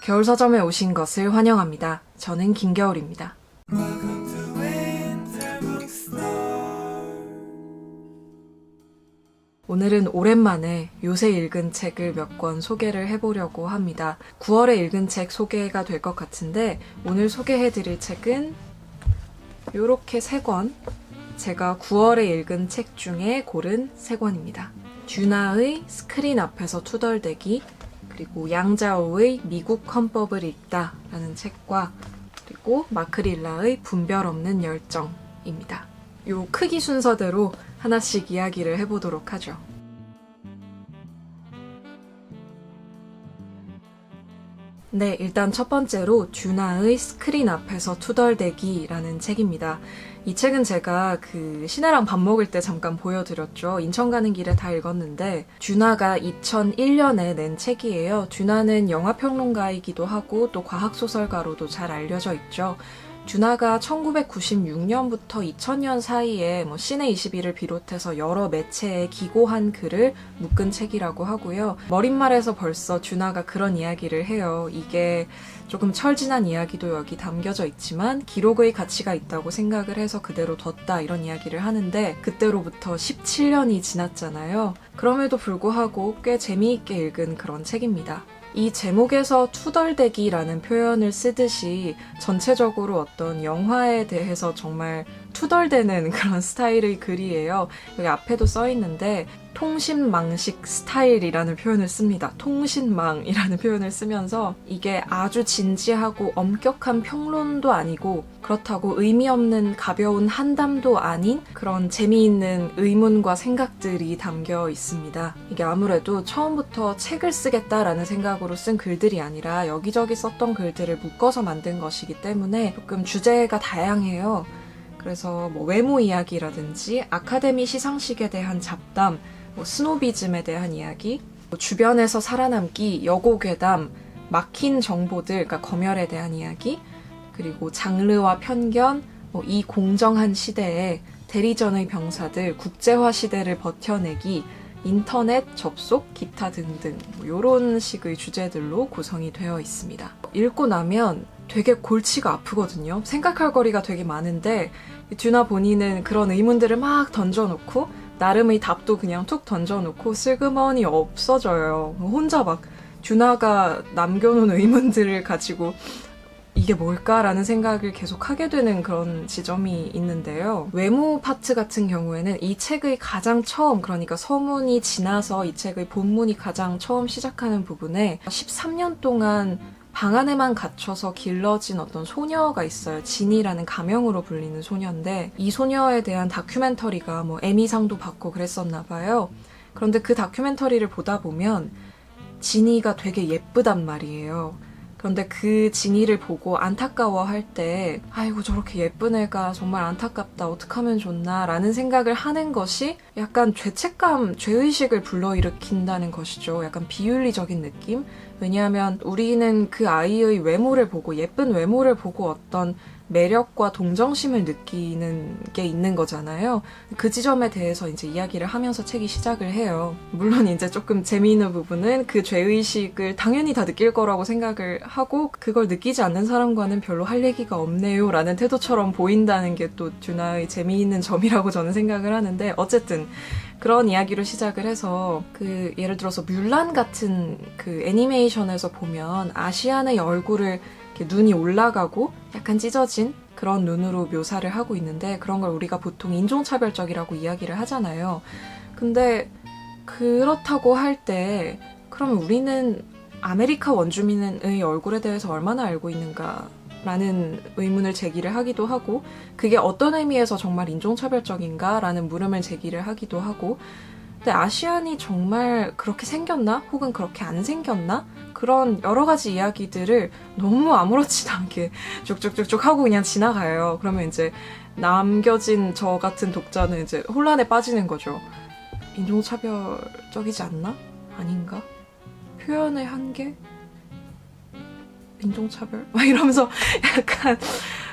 겨울서점에 오신 것을 환영합니다. 저는 김겨울입니다. 오늘은 오랜만에 요새 읽은 책을 몇 권 소개를 해보려고 합니다. 9월에 읽은 책 소개가 될 것 같은데 오늘 소개해드릴 책은 요렇게 3권, 제가 9월에 읽은 책 중에 고른 3권입니다. 듀나의 스크린 앞에서 투덜대기, 그리고 양자오의 미국 헌법을 읽다 라는 책과 그리고 마크 릴라의 분별 없는 열정입니다. 요 크기 순서대로 하나씩 이야기를 해보도록 하죠. 네, 일단 첫 번째로 듀나의 스크린 앞에서 투덜대기라는 책입니다. 이 책은 제가 시내랑 밥 먹을 때 잠깐 보여드렸죠. 인천 가는 길에 다 읽었는데 듀나가 2001년에 낸 책이에요. 듀나는 영화평론가이기도 하고 또 과학소설가로도 잘 알려져 있죠. 듀나가 1996년부터 2000년 사이에 시내 21을 비롯해서 여러 매체에 기고한 글을 묶은 책이라고 하고요. 머릿말에서 벌써 듀나가 그런 이야기를 해요. 이게 조금 철진한 이야기도 여기 담겨져 있지만 기록의 가치가 있다고 생각을 해서 그대로 뒀다 이런 이야기를 하는데 그때로부터 17년이 지났잖아요. 그럼에도 불구하고 꽤 재미있게 읽은 그런 책입니다. 이 제목에서 투덜대기라는 표현을 쓰듯이 전체적으로 어떤 영화에 대해서 정말 투덜대는 그런 스타일의 글이에요. 여기 앞에도 써있는데 통신망식 스타일이라는 표현을 씁니다. 통신망이라는 표현을 쓰면서 이게 아주 진지하고 엄격한 평론도 아니고 그렇다고 의미 없는 가벼운 한담도 아닌 그런 재미있는 의문과 생각들이 담겨 있습니다. 이게 아무래도 처음부터 책을 쓰겠다라는 생각으로 쓴 글들이 아니라 여기저기 썼던 글들을 묶어서 만든 것이기 때문에 조금 주제가 다양해요. 그래서 외모 이야기라든지 아카데미 시상식에 대한 잡담, 스노비즘에 대한 이야기, 주변에서 살아남기, 여고괴담, 막힌 정보들, 그러니까 검열에 대한 이야기, 그리고 장르와 편견, 이 공정한 시대에 대리전의 병사들, 국제화 시대를 버텨내기, 인터넷 접속, 기타 등등 이런 식의 주제들로 구성이 되어 있습니다. 읽고 나면 되게 골치가 아프거든요. 생각할 거리가 되게 많은데 듀나 본인은 그런 의문들을 막 던져놓고 나름의 답도 그냥 툭 던져놓고 슬그머니 없어져요. 혼자 막 듀나가 남겨놓은 의문들을 가지고 이게 뭘까라는 생각을 계속 하게 되는 그런 지점이 있는데요. 외모 파트 같은 경우에는 이 책의 가장 처음, 그러니까 서문이 지나서 이 책의 본문이 가장 처음 시작하는 부분에 13년 동안 방 안에만 갇혀서 길러진 어떤 소녀가 있어요. 진이라는 가명으로 불리는 소녀인데 이 소녀에 대한 다큐멘터리가 에미상도 받고 그랬었나 봐요. 그런데 그 다큐멘터리를 보다 보면 진이가 되게 예쁘단 말이에요. 그런데 그 진이를 보고 안타까워할 때 아이고 저렇게 예쁜 애가 정말 안타깝다 어떡하면 좋나 라는 생각을 하는 것이 약간 죄책감, 죄의식을 불러일으킨다는 것이죠. 약간 비윤리적인 느낌? 왜냐하면 우리는 그 아이의 외모를 보고 예쁜 외모를 보고 어떤 매력과 동정심을 느끼는 게 있는 거잖아요. 그 지점에 대해서 이제 이야기를 하면서 책이 시작을 해요. 물론 이제 조금 재미있는 부분은 그 죄의식을 당연히 다 느낄 거라고 생각을 하고 그걸 느끼지 않는 사람과는 별로 할 얘기가 없네요 라는 태도처럼 보인다는 게 또 듀나의 재미있는 점이라고 저는 생각을 하는데 어쨌든 그런 이야기로 시작을 해서 예를 들어서 뮬란 같은 애니메이션에서 보면 아시안의 얼굴을 눈이 올라가고 약간 찢어진 그런 눈으로 묘사를 하고 있는데 그런 걸 우리가 보통 인종차별적이라고 이야기를 하잖아요. 근데 그렇다고 할 때 그러면 우리는 아메리카 원주민의 얼굴에 대해서 얼마나 알고 있는가 라는 의문을 제기를 하기도 하고 그게 어떤 의미에서 정말 인종차별적인가 라는 물음을 제기를 하기도 하고 근데 아시안이 정말 그렇게 생겼나? 혹은 그렇게 안 생겼나? 그런 여러 가지 이야기들을 너무 아무렇지도 않게 쭉쭉쭉쭉 하고 그냥 지나가요. 그러면 이제 남겨진 저 같은 독자는 이제 혼란에 빠지는 거죠. 인종차별적이지 않나? 아닌가? 표현의 한계? 인종차별? 막 이러면서 약간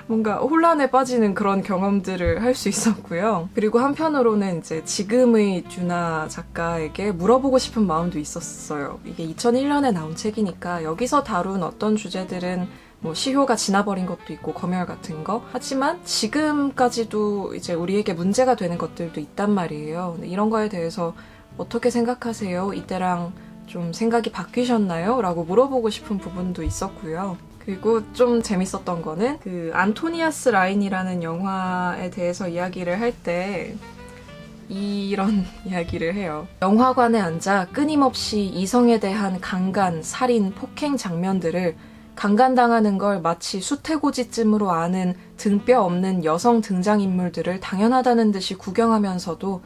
뭔가 혼란에 빠지는 그런 경험들을 할 수 있었고요. 그리고 한편으로는 이제 지금의 듀나 작가에게 물어보고 싶은 마음도 있었어요. 이게 2001년에 나온 책이니까 여기서 다룬 어떤 주제들은 뭐 시효가 지나버린 것도 있고 검열 같은 거. 하지만 지금까지도 이제 우리에게 문제가 되는 것들도 있단 말이에요. 근데 이런 거에 대해서 어떻게 생각하세요? 이때랑 좀 생각이 바뀌셨나요? 라고 물어보고 싶은 부분도 있었고요. 그리고 좀 재밌었던 거는 그 안토니아스 라인이라는 영화에 대해서 이야기를 할 때 이런 이야기를 해요. 영화관에 앉아 끊임없이 이성에 대한 강간, 살인, 폭행 장면들을 강간당하는 걸 마치 수태고지쯤으로 아는 등뼈 없는 여성 등장인물들을 당연하다는 듯이 구경하면서도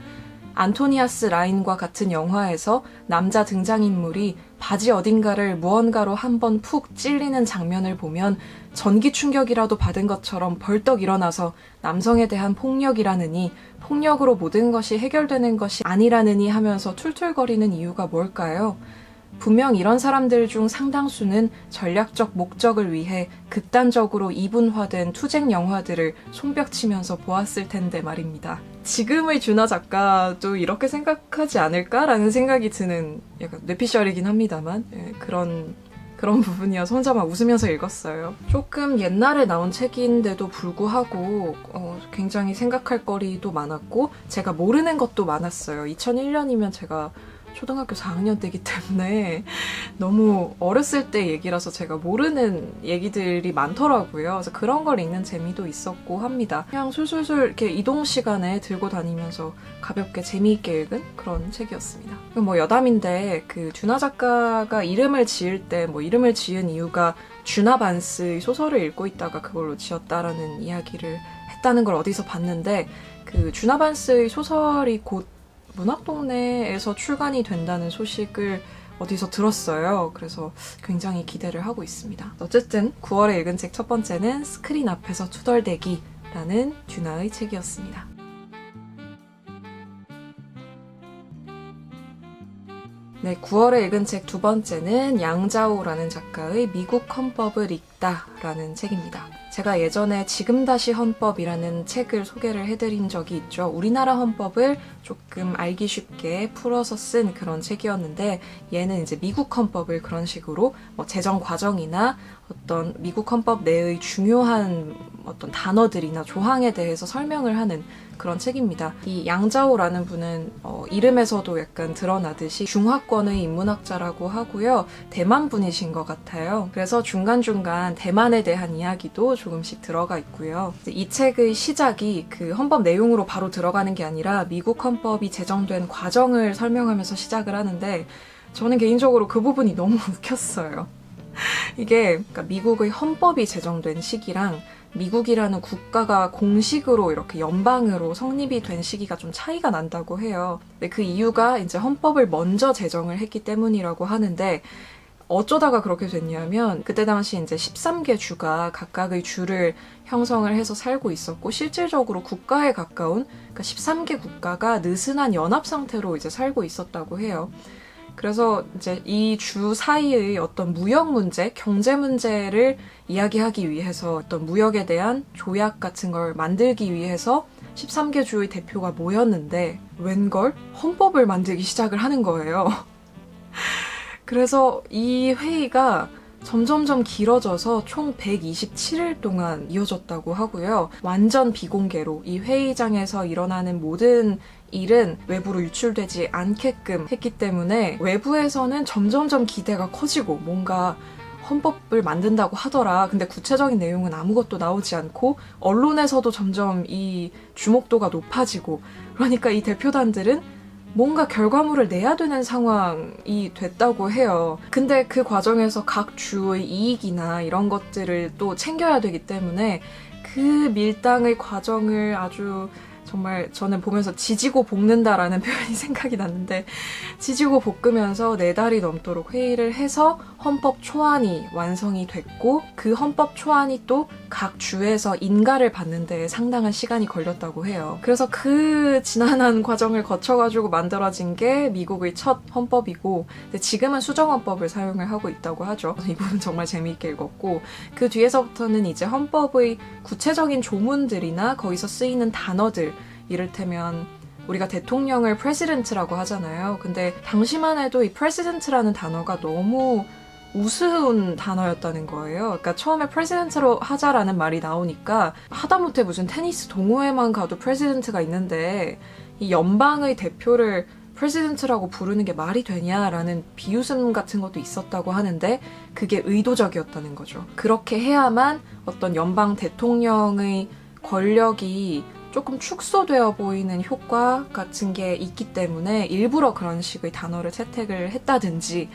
안토니아스 라인과 같은 영화에서 남자 등장인물이 바지 어딘가를 무언가로 한번 푹 찔리는 장면을 보면 전기 충격이라도 받은 것처럼 벌떡 일어나서 남성에 대한 폭력이라느니 폭력으로 모든 것이 해결되는 것이 아니라느니 하면서 툴툴거리는 이유가 뭘까요? 분명 이런 사람들 중 상당수는 전략적 목적을 위해 극단적으로 이분화된 투쟁 영화들을 손뼉치면서 보았을 텐데 말입니다. 지금의 듀나 작가도 이렇게 생각하지 않을까라는 생각이 드는 약간 뇌피셜이긴 합니다만 그런 부분이어서 혼자 막 웃으면서 읽었어요. 조금 옛날에 나온 책인데도 불구하고 굉장히 생각할 거리도 많았고 제가 모르는 것도 많았어요. 2001년이면 제가 초등학교 4학년 때이기 때문에 너무 어렸을 때 얘기라서 제가 모르는 얘기들이 많더라고요. 그래서 그런 걸 읽는 재미도 있었고 합니다. 그냥 술술술 이렇게 이동 시간에 들고 다니면서 가볍게 재미있게 읽은 그런 책이었습니다. 뭐 여담인데 그 듀나 작가가 이름을 지을 때 뭐 이름을 지은 이유가 듀나 반스의 소설을 읽고 있다가 그걸로 지었다라는 이야기를 했다는 걸 어디서 봤는데 그 듀나 반스의 소설이 곧 문학동네에서 출간이 된다는 소식을 어디서 들었어요. 그래서 굉장히 기대를 하고 있습니다. 어쨌든 9월에 읽은 책 첫 번째는 스크린 앞에서 투덜대기라는 듀나의 책이었습니다. 네, 9월에 읽은 책 두 번째는 양자오라는 작가의 미국 헌법을 읽다라는 책입니다. 제가 예전에 지금 다시 헌법이라는 책을 소개를 해드린 적이 있죠. 우리나라 헌법을 조금 알기 쉽게 풀어서 쓴 그런 책이었는데 얘는 이제 미국 헌법을 그런 식으로 제정 과정이나 어떤 미국 헌법 내의 중요한 어떤 단어들이나 조항에 대해서 설명을 하는 그런 책입니다. 이 양자오라는 분은 이름에서도 약간 드러나듯이 중화권의 인문학자라고 하고요. 대만 분이신 것 같아요. 그래서 중간중간 대만에 대한 이야기도 조금씩 들어가 있고요. 이 책의 시작이 그 헌법 내용으로 바로 들어가는 게 아니라 미국 헌법이 제정된 과정을 설명하면서 시작을 하는데 저는 개인적으로 그 부분이 너무 웃겼어요. 이게 그러니까 미국의 헌법이 제정된 시기랑 미국이라는 국가가 공식으로 이렇게 연방으로 성립이 된 시기가 좀 차이가 난다고 해요. 근데 그 이유가 이제 헌법을 먼저 제정을 했기 때문이라고 하는데 어쩌다가 그렇게 됐냐면 그때 당시 이제 13개 주가 각각의 주를 형성을 해서 살고 있었고 실질적으로 국가에 가까운 그러니까 13개 국가가 느슨한 연합 상태로 이제 살고 있었다고 해요. 그래서 이제 이 주 사이의 어떤 무역 문제, 경제 문제를 이야기하기 위해서 어떤 무역에 대한 조약 같은 걸 만들기 위해서 13개 주의 대표가 모였는데 웬걸? 헌법을 만들기 시작을 하는 거예요. 그래서 이 회의가 점점점 길어져서 총 127일 동안 이어졌다고 하고요. 완전 비공개로 이 회의장에서 일어나는 모든 일은 외부로 유출되지 않게끔 했기 때문에 외부에서는 점점점 기대가 커지고 뭔가 헌법을 만든다고 하더라. 근데 구체적인 내용은 아무것도 나오지 않고 언론에서도 점점 이 주목도가 높아지고 그러니까 이 대표단들은 뭔가 결과물을 내야 되는 상황이 됐다고 해요. 근데 그 과정에서 각 주의 이익이나 이런 것들을 또 챙겨야 되기 때문에 그 밀당의 과정을 아주 정말 저는 보면서 지지고 볶는다라는 표현이 생각이 났는데 지지고 볶으면서 4달이 넘도록 회의를 해서 헌법 초안이 완성이 됐고 그 헌법 초안이 또 각 주에서 인가를 받는 데 상당한 시간이 걸렸다고 해요. 그래서 그 지난한 과정을 거쳐가지고 만들어진 게 미국의 첫 헌법이고 근데 지금은 수정헌법을 사용을 하고 있다고 하죠. 이 부분 정말 재미있게 읽었고 그 뒤에서부터는 이제 헌법의 구체적인 조문들이나 거기서 쓰이는 단어들 이를테면 우리가 대통령을 프레시던트라고 하잖아요. 근데 당시만 해도 이 프레시던트라는 단어가 너무 우스운 단어였다는 거예요. 그러니까 처음에 프레시던트로 하자라는 말이 나오니까 하다못해 무슨 테니스 동호회만 가도 프레시던트가 있는데 이 연방의 대표를 프레시던트라고 부르는 게 말이 되냐라는 비웃음 같은 것도 있었다고 하는데 그게 의도적이었다는 거죠. 그렇게 해야만 어떤 연방 대통령의 권력이 조금 축소되어 보이는 효과 같은 게 있기 때문에 일부러 그런 식의 단어를 채택을 했다든지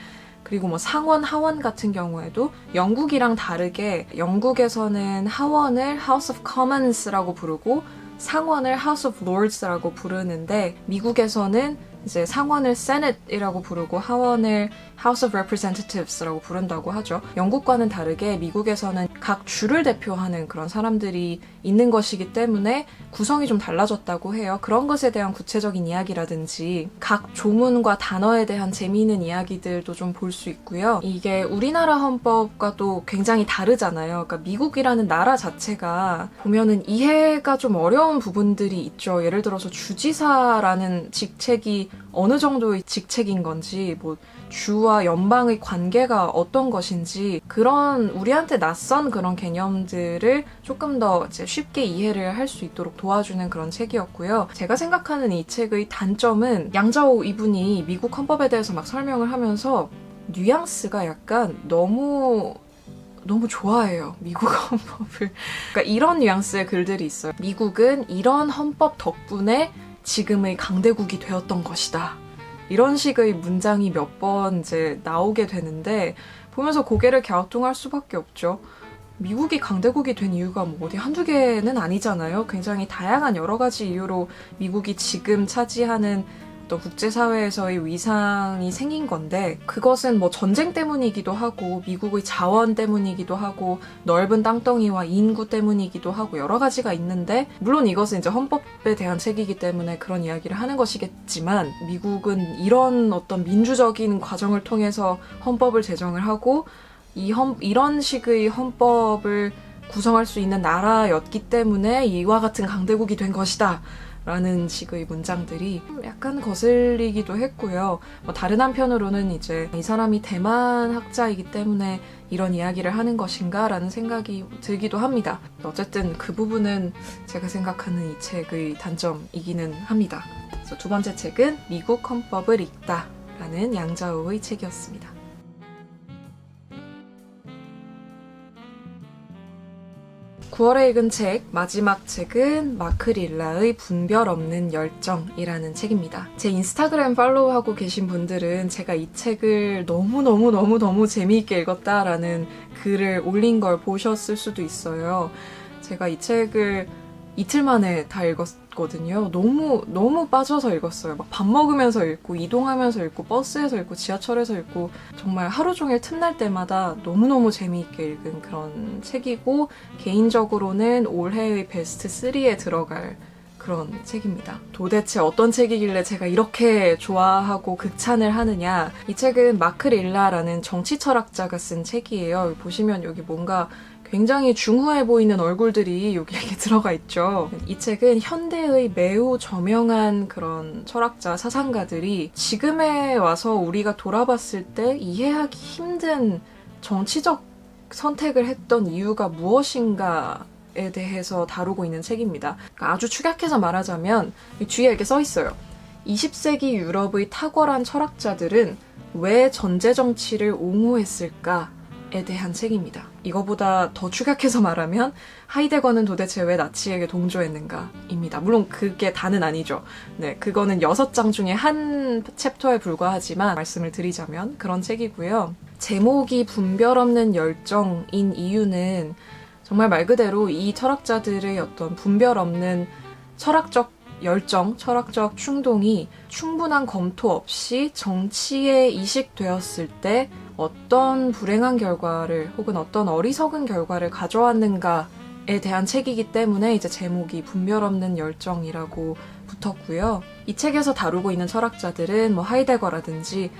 그리고 뭐 상원, 하원 같은 경우에도 영국이랑 다르게 영국에서는 하원을 House of Commons라고 부르고 상원을 House of Lords라고 부르는데 미국에서는 이제 상원을 Senate이라고 부르고 하원을 House of Representatives라고 부른다고 하죠. 영국과는 다르게 미국에서는 각 주를 대표하는 그런 사람들이 있는 것이기 때문에 구성이 좀 달라졌다고 해요. 그런 것에 대한 구체적인 이야기라든지 각 조문과 단어에 대한 재미있는 이야기들도 좀 볼 수 있고요. 이게 우리나라 헌법과 또 굉장히 다르잖아요. 그러니까 미국이라는 나라 자체가 보면은 이해가 좀 어려운 부분들이 있죠. 예를 들어서 주지사라는 직책이 어느 정도의 직책인 건지 뭐 주와 연방의 관계가 어떤 것인지 그런 우리한테 낯선 그런 개념들을 조금 더 이제 쉽게 이해를 할 수 있도록 도와주는 그런 책이었고요. 제가 생각하는 이 책의 단점은 양자오 이분이 미국 헌법에 대해서 막 설명을 하면서 뉘앙스가 약간 너무 좋아해요. 미국 헌법을. 그러니까 이런 뉘앙스의 글들이 있어요. 미국은 이런 헌법 덕분에 지금의 강대국이 되었던 것이다. 이런 식의 문장이 몇 번 이제 나오게 되는데 보면서 고개를 갸우뚱할 수밖에 없죠. 미국이 강대국이 된 이유가 뭐 어디 한두 개는 아니잖아요. 굉장히 다양한 여러 가지 이유로 미국이 지금 차지하는 어떤 국제사회에서의 위상이 생긴 건데 그것은 뭐 전쟁 때문이기도 하고 미국의 자원 때문이기도 하고 넓은 땅덩이와 인구 때문이기도 하고 여러 가지가 있는데 물론 이것은 이제 헌법에 대한 책이기 때문에 그런 이야기를 하는 것이겠지만 미국은 이런 어떤 민주적인 과정을 통해서 헌법을 제정을 하고 이런 식의 헌법을 구성할 수 있는 나라였기 때문에 이와 같은 강대국이 된 것이다. 라는 식의 문장들이 약간 거슬리기도 했고요. 다른 한편으로는 이제 이 사람이 대만 학자이기 때문에 이런 이야기를 하는 것인가 라는 생각이 들기도 합니다. 어쨌든 그 부분은 제가 생각하는 이 책의 단점이기는 합니다. 그래서 두 번째 책은 미국 헌법을 읽다 라는 양자오의 책이었습니다. 9월에 읽은 책, 마지막 책은 마크 릴라의 분별 없는 열정이라는 책입니다. 제 인스타그램 팔로우하고 계신 분들은 제가 이 책을 너무 재미있게 읽었다라는 글을 올린 걸 보셨을 수도 있어요. 제가 이 책을 이틀 만에 다 읽었거든요. 너무 빠져서 읽었어요. 막 밥 먹으면서 읽고, 이동하면서 읽고, 버스에서 읽고, 지하철에서 읽고, 정말 하루 종일 틈날 때마다 너무너무 재미있게 읽은 그런 책이고, 개인적으로는 올해의 베스트 3에 들어갈 그런 책입니다. 도대체 어떤 책이길래 제가 이렇게 좋아하고 극찬을 하느냐. 이 책은 마크 릴라라는 정치 철학자가 쓴 책이에요. 보시면 여기 뭔가 굉장히 중후해 보이는 얼굴들이 여기에 들어가 있죠. 이 책은 현대의 매우 저명한 그런 철학자, 사상가들이 지금에 와서 우리가 돌아봤을 때 이해하기 힘든 정치적 선택을 했던 이유가 무엇인가에 대해서 다루고 있는 책입니다. 그러니까 아주 축약해서 말하자면 뒤에 이렇게 써 있어요. 20세기 유럽의 탁월한 철학자들은 왜 전제정치를 옹호했을까? 에 대한 책입니다. 이거보다 더 축약해서 말하면 하이데거는 도대체 왜 나치에게 동조했는가 입니다. 물론 그게 다는 아니죠. 네, 그거는 6장 중에 한 챕터에 불과하지만 말씀을 드리자면 그런 책이고요. 제목이 분별 없는 열정인 이유는 정말 말 그대로 이 철학자들의 어떤 분별 없는 철학적 열정, 철학적 충동이 충분한 검토 없이 정치에 이식되었을 때 어떤 불행한 결과를 혹은 어떤 어리석은 결과를 가져왔는가에 대한 책이기 때문에 이제 제목이 분별 없는 열정이라고 붙었고요. 이 책에서 다루고 있는 철학자들은 뭐 하이데거라든지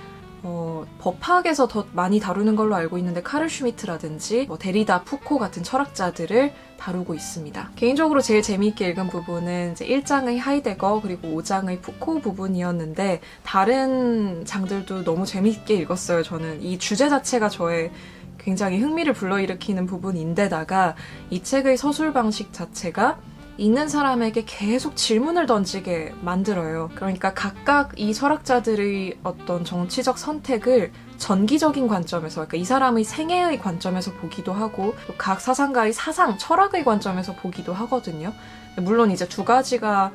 법학에서 더 많이 다루는 걸로 알고 있는데 카를 슈미트라든지 뭐 데리다, 푸코 같은 철학자들을 다루고 있습니다. 개인적으로 제일 재미있게 읽은 부분은 이제 1장의 하이데거 그리고 5장의 푸코 부분이었는데 다른 장들도 너무 재미있게 읽었어요. 저는 이 주제 자체가 저의 굉장히 흥미를 불러일으키는 부분인데다가 이 책의 서술 방식 자체가 읽는 사람에게 계속 질문을 던지게 만들어요. 그러니까 각각 이 철학자들의 어떤 정치적 선택을 전기적인 관점에서, 그러니까 이 사람의 생애의 관점에서 보기도 하고 각 사상가의 사상, 철학의 관점에서 보기도 하거든요. 물론 이제 두 가지가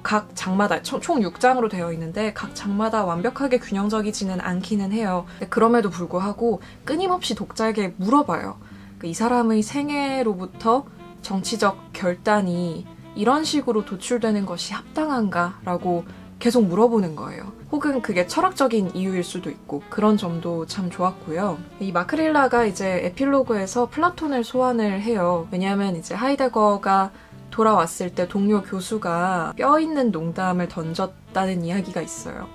각 장마다 총 6장으로 되어 있는데 각 장마다 완벽하게 균형적이지는 않기는 해요. 그럼에도 불구하고 끊임없이 독자에게 물어봐요. 그러니까 이 사람의 생애로부터 정치적 결단이 이런 식으로 도출되는 것이 합당한가라고 계속 물어보는 거예요. 혹은 그게 철학적인 이유일 수도 있고 그런 점도 참 좋았고요. 이 마크릴라가 이제 에필로그에서 플라톤을 소환을 해요. 왜냐하면 이제 하이데거가 돌아왔을 때 동료 교수가 뼈 있는 농담을 던졌다는 이야기가 있어요.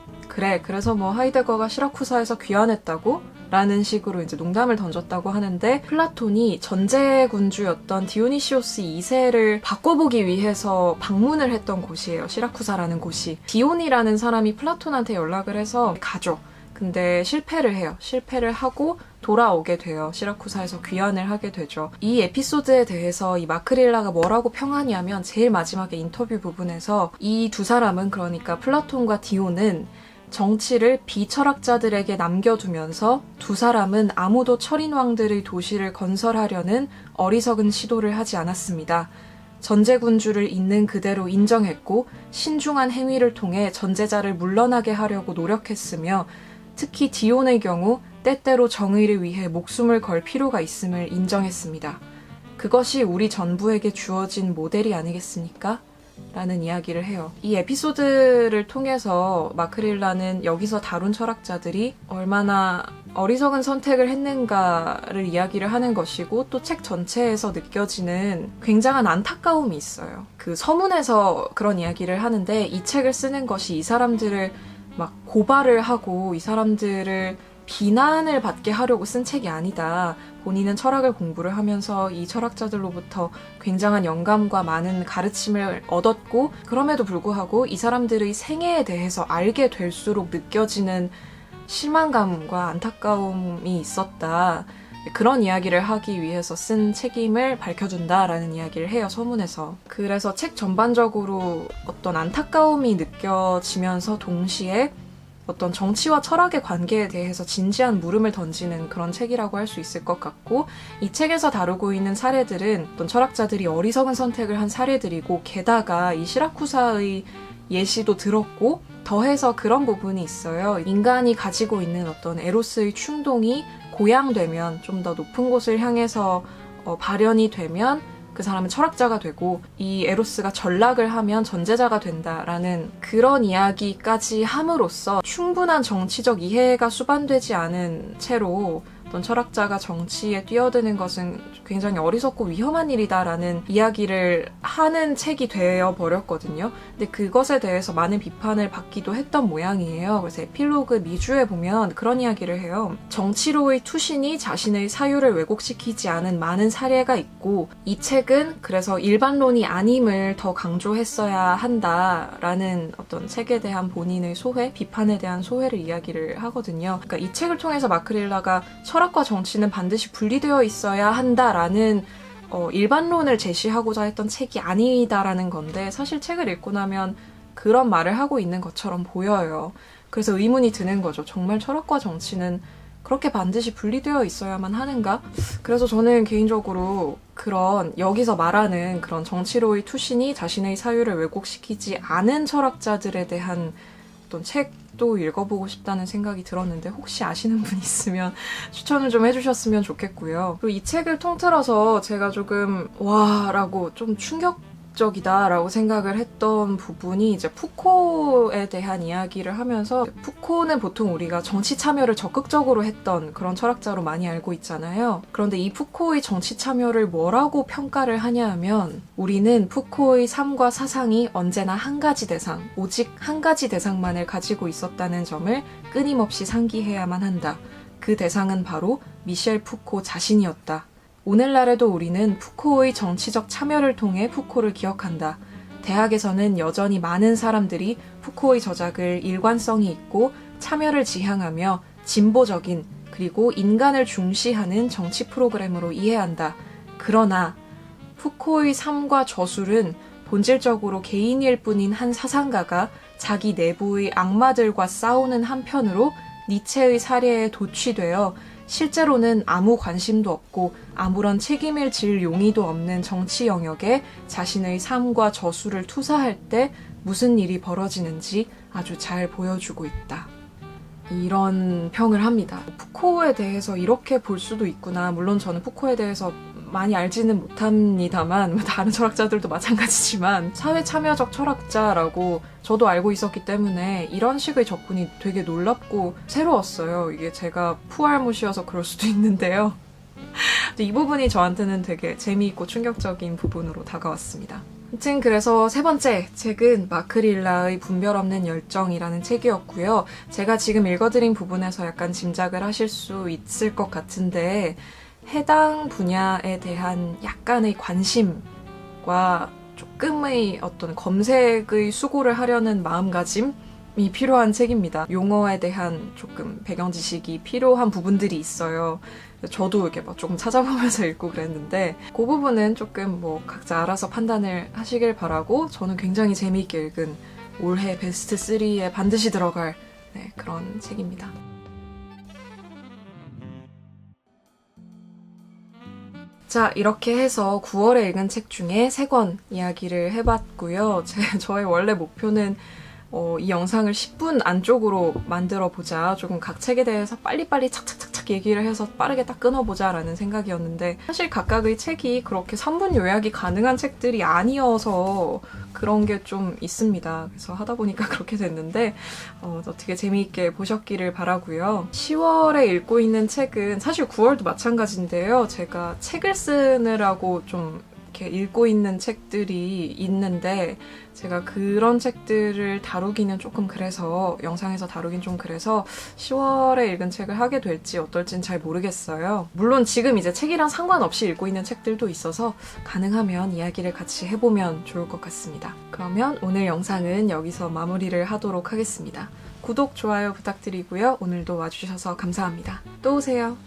그래서 뭐 하이데거가 시라쿠사에서 귀환했다고? 라는 식으로 이제 농담을 던졌다고 하는데 플라톤이 전제군주였던 디오니시오스 2세를 바꿔보기 위해서 방문을 했던 곳이에요. 시라쿠사라는 곳이. 디온이라는 사람이 플라톤한테 연락을 해서 가죠. 근데 실패를 해요. 실패를 하고 돌아오게 돼요. 시라쿠사에서 귀환을 하게 되죠. 이 에피소드에 대해서 이 마크릴라가 뭐라고 평하냐면 제일 마지막에 인터뷰 부분에서 이 두 사람은, 그러니까 플라톤과 디온은 정치를 비철학자들에게 남겨두면서 두 사람은 아무도 철인왕들의 도시를 건설하려는 어리석은 시도를 하지 않았습니다. 전제군주를 있는 그대로 인정했고 신중한 행위를 통해 전제자를 물러나게 하려고 노력했으며 특히 디온의 경우 때때로 정의를 위해 목숨을 걸 필요가 있음을 인정했습니다. 그것이 우리 전부에게 주어진 모델이 아니겠습니까? 라는 이야기를 해요. 이 에피소드를 통해서 마크릴라는 여기서 다룬 철학자들이 얼마나 어리석은 선택을 했는가를 이야기를 하는 것이고 또 책 전체에서 느껴지는 굉장한 안타까움이 있어요. 그 서문에서 그런 이야기를 하는데 이 책을 쓰는 것이 이 사람들을 막 고발을 하고 이 사람들을 비난을 받게 하려고 쓴 책이 아니다. 본인은 철학을 공부를 하면서 이 철학자들로부터 굉장한 영감과 많은 가르침을 얻었고 그럼에도 불구하고 이 사람들의 생애에 대해서 알게 될수록 느껴지는 실망감과 안타까움이 있었다. 그런 이야기를 하기 위해서 쓴 책임을 밝혀준다라는 이야기를 해요, 서문에서. 그래서 책 전반적으로 어떤 안타까움이 느껴지면서 동시에 어떤 정치와 철학의 관계에 대해서 진지한 물음을 던지는 그런 책이라고 할 수 있을 것 같고 이 책에서 다루고 있는 사례들은 어떤 철학자들이 어리석은 선택을 한 사례들이고 게다가 이 시라쿠사의 예시도 들었고 더해서 그런 부분이 있어요. 인간이 가지고 있는 어떤 에로스의 충동이 고양되면 좀 더 높은 곳을 향해서 발현이 되면 그 사람은 철학자가 되고 이 에로스가 전락을 하면 전제자가 된다라는 그런 이야기까지 함으로써 충분한 정치적 이해가 수반되지 않은 채로 어떤 철학자가 정치에 뛰어드는 것은 굉장히 어리석고 위험한 일이다라는 이야기를 하는 책이 되어버렸거든요. 근데 그것에 대해서 많은 비판을 받기도 했던 모양이에요. 그래서 에필로그 미주에 보면 그런 이야기를 해요. 정치로의 투신이 자신의 사유를 왜곡시키지 않은 많은 사례가 있고 이 책은 그래서 일반론이 아님을 더 강조했어야 한다라는 어떤 책에 대한 본인의 소회, 비판에 대한 소회를 이야기를 하거든요. 그러니까 이 책을 통해서 마크릴라가 철학과 정치는 반드시 분리되어 있어야 한다라는 일반론을 제시하고자 했던 책이 아니다라는 건데 사실 책을 읽고 나면 그런 말을 하고 있는 것처럼 보여요. 그래서 의문이 드는 거죠. 정말 철학과 정치는 그렇게 반드시 분리되어 있어야만 하는가? 그래서 저는 개인적으로 그런 여기서 말하는 그런 정치로의 투신이 자신의 사유를 왜곡시키지 않은 철학자들에 대한 어떤 책도 읽어보고 싶다는 생각이 들었는데 혹시 아시는 분 있으면 추천을 좀 해주셨으면 좋겠고요. 그리고 이 책을 통틀어서 제가 조금 와 라고 좀 자극적이다라고 생각을 했던 부분이 이제 푸코에 대한 이야기를 하면서, 푸코는 보통 우리가 정치 참여를 적극적으로 했던 그런 철학자로 많이 알고 있잖아요. 그런데 이 푸코의 정치 참여를 뭐라고 평가를 하냐 하면, 우리는 푸코의 삶과 사상이 언제나 한 가지 대상, 오직 한 가지 대상만을 가지고 있었다는 점을 끊임없이 상기해야만 한다. 그 대상은 바로 미셸 푸코 자신이었다. 오늘날에도 우리는 푸코의 정치적 참여를 통해 푸코를 기억한다. 대학에서는 여전히 많은 사람들이 푸코의 저작을 일관성이 있고 참여를 지향하며 진보적인, 그리고 인간을 중시하는 정치 프로그램으로 이해한다. 그러나 푸코의 삶과 저술은 본질적으로 개인일 뿐인 한 사상가가 자기 내부의 악마들과 싸우는 한편으로 니체의 사례에 도취되어 실제로는 아무 관심도 없고 아무런 책임을 질 용의도 없는 정치 영역에 자신의 삶과 저술을 투사할 때 무슨 일이 벌어지는지 아주 잘 보여주고 있다. 이런 평을 합니다. 푸코에 대해서 이렇게 볼 수도 있구나. 물론 저는 푸코에 대해서 많이 알지는 못합니다만, 다른 철학자들도 마찬가지지만 사회 참여적 철학자라고 저도 알고 있었기 때문에 이런 식의 접근이 되게 놀랍고 새로웠어요. 이게 제가 푸알못이어서 그럴 수도 있는데요. 이 부분이 저한테는 되게 재미있고 충격적인 부분으로 다가왔습니다. 아무튼 그래서 세 번째 책은 마크 릴라의 분별 없는 열정이라는 책이었고요. 제가 지금 읽어드린 부분에서 약간 짐작을 하실 수 있을 것 같은데, 해당 분야에 대한 약간의 관심과 조금의 어떤 검색의 수고를 하려는 마음가짐이 필요한 책입니다. 용어에 대한 조금 배경 지식이 필요한 부분들이 있어요. 저도 이렇게 막 조금 찾아보면서 읽고 그랬는데, 그 부분은 조금 각자 알아서 판단을 하시길 바라고, 저는 굉장히 재미있게 읽은 올해 베스트 3에 반드시 들어갈 그런 책입니다. 자, 이렇게 해서 9월에 읽은 책 중에 3권 이야기를 해봤고요. 저의 원래 목표는 이 영상을 10분 안쪽으로 만들어보자. 조금 각 책에 대해서 빨리빨리 착착착착 얘기를 해서 빠르게 딱 끊어보자 라는 생각이었는데, 사실 각각의 책이 그렇게 3분 요약이 가능한 책들이 아니어서 그런 게 좀 있습니다. 그래서 하다 보니까 그렇게 됐는데, 어떻게 재미있게 보셨기를 바라고요. 10월에 읽고 있는 책은 사실 9월도 마찬가지인데요. 제가 책을 쓰느라고 좀 이렇게 읽고 있는 책들이 있는데, 제가 그런 책들을 다루기는 조금 그래서, 영상에서 다루긴 좀 그래서 10월에 읽은 책을 하게 될지 어떨진 잘 모르겠어요. 물론 지금 이제 책이랑 상관없이 읽고 있는 책들도 있어서 가능하면 이야기를 같이 해보면 좋을 것 같습니다. 그러면 오늘 영상은 여기서 마무리를 하도록 하겠습니다. 구독, 좋아요 부탁드리고요. 오늘도 와주셔서 감사합니다. 또 오세요.